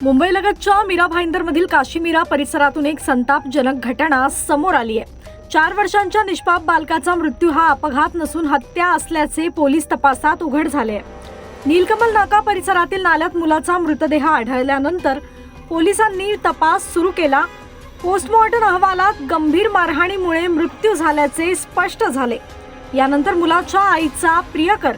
मुंबईलगतच्या मीरा भाईंदरमधील काशीमीरा परिसरातून एक संतापजनक घटना समोर आली आहे। 4 वर्षांच्या निष्पाप बालकाचा मृत्यू हा अपघात नसून हत्या असल्याचे पोलीस तपासात उघड झाले आहे। नीलकमल नाका परिसरातील नाल्यात मुलाचा मृतदेह आढळल्यानंतर पोलिसांनी तपास सुरू केला। पोस्टमॉर्टम अहवालात गंभीर मारहाणीमुळे मृत्यू झाल्याचे स्पष्ट झाले। यानंतर मुलाच्या आईचा प्रियकर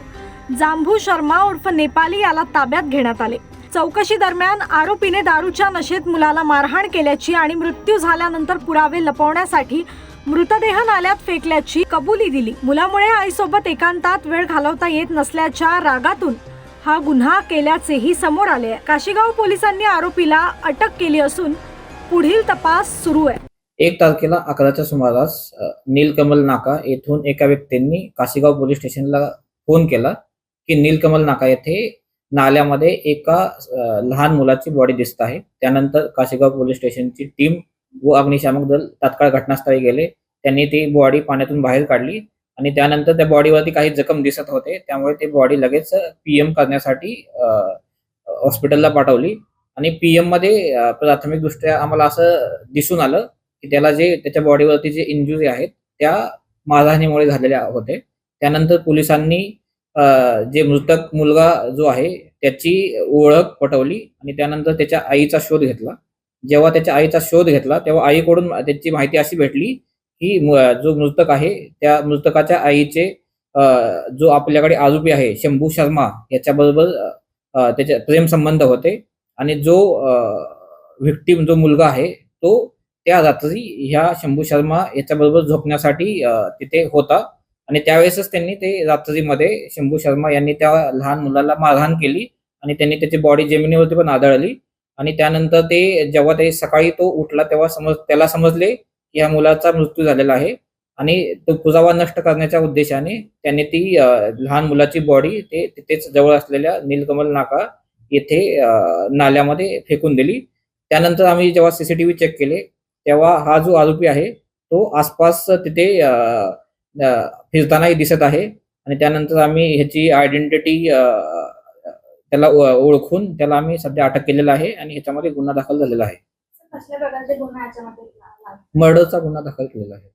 जांभू शर्मा उर्फ नेपाली याला ताब्यात घेण्यात आले। चौकशी दरम्यान आरोपीने दारूच्या नशेत मुलाला मारहाण केल्याची आणि मृत्यू झाल्यानंतर पुरावे लपवण्यासाठी मृतदेह नाल्यात फेकल्याची कबुली दिली। मुलामुळे आईसोबत एकांतात वेळ घालवता येत नसल्याच्या रागातून हा गुन्हा केल्याचेही समोर आले आहे। काशीगाव पोलिसांनी आरोपीला अटक केली असून पुढील तपास सुरू आहे। 1 तारखेला 11च्या सुमारास नीलकमल नाका येथून एका व्यक्तींनी काशीगाव पोलीस स्टेशनला फोन केला की नीलकमल नाका येथे नाल्यामध्ये एका लहान मुलाची बॉडी दिसत आहे। त्यानंतर काशीगाव पोलीस स्टेशनची टीम व अग्निशामक दल तात्काळ घटनास्थळी गेले। त्यांनी ती बॉडी पाण्यातून बाहेर काढली आणि त्यानंतर त्या बॉडीवरती काही जखम दिसत होते, त्यामुळे ती बॉडी लगेच पीएम करण्यासाठी हॉस्पिटलला पाठवली। आणि पीएम मध्ये प्राथमिक दृष्ट्या आम्हाला असं दिसून आलं की त्याच्या बॉडीवरती जे इंजुरी आहेत त्या मारहाणीमुळे झालेल्या होते। त्यानंतर पोलिसांनी जे मृतक मुलगा जो आहे त्याची ओळख पटवली आणि त्यानंतर त्याच्या आईचा शोध घेतला। जेव्हा त्याच्या आईचा शोध घेतला तेव्हा आईकडून त्याची माहिती अशी भेटली की जो मृतक आहे त्या मृतकाच्या आईचे जो आपल्याकडे आरोपी आहे शंभू शर्मा याच्याबरोबर त्याचे प्रेम संबंध होते आणि जो व्हिक्टिम जो मुलगा आहे तो त्या रात्री ह्या शंभू शर्मा याच्याबरोबर झोपण्यासाठी तिथे होता आणि त्यावेळेसच त्यांनी ते रात्रीमध्ये शंभू शर्मा यांनी त्या लहान मुलाला मारहाण केली आणि त्यांनी त्याची बॉडी जमिनीवरती पण आढळली। आणि त्यानंतर जेव्हा ते सकाळी तो उठला तेव्हा त्याला समजले की या मुलाचा मृत्यू झालेला आहे आणि तो पुरावा नष्ट करण्याच्या उद्देशाने त्यांनी ती लहान मुलाची बॉडी तिथेच जवळ असलेल्या नीलकमल नाका येथे नाल्यामध्ये फेकून दिली। त्यानंतर आम्ही जेव्हा सीसीटीव्ही चेक केले तेव्हा हा जो आरोपी आहे तो आसपास तिथे फिरतानाही दिसत आहे आणि त्यानंतर आम्ही ह्याची आयडेंटिटी त्याला ओळखून त्याला आम्ही सध्या अटक केलेला आहे आणि ह्याच्यामध्ये गुन्हा दाखल झालेला आहे। कसल्या प्रकारचे गुन्हा याच्यामध्ये मर्डरचा गुन्हा दाखल केलेला आहे।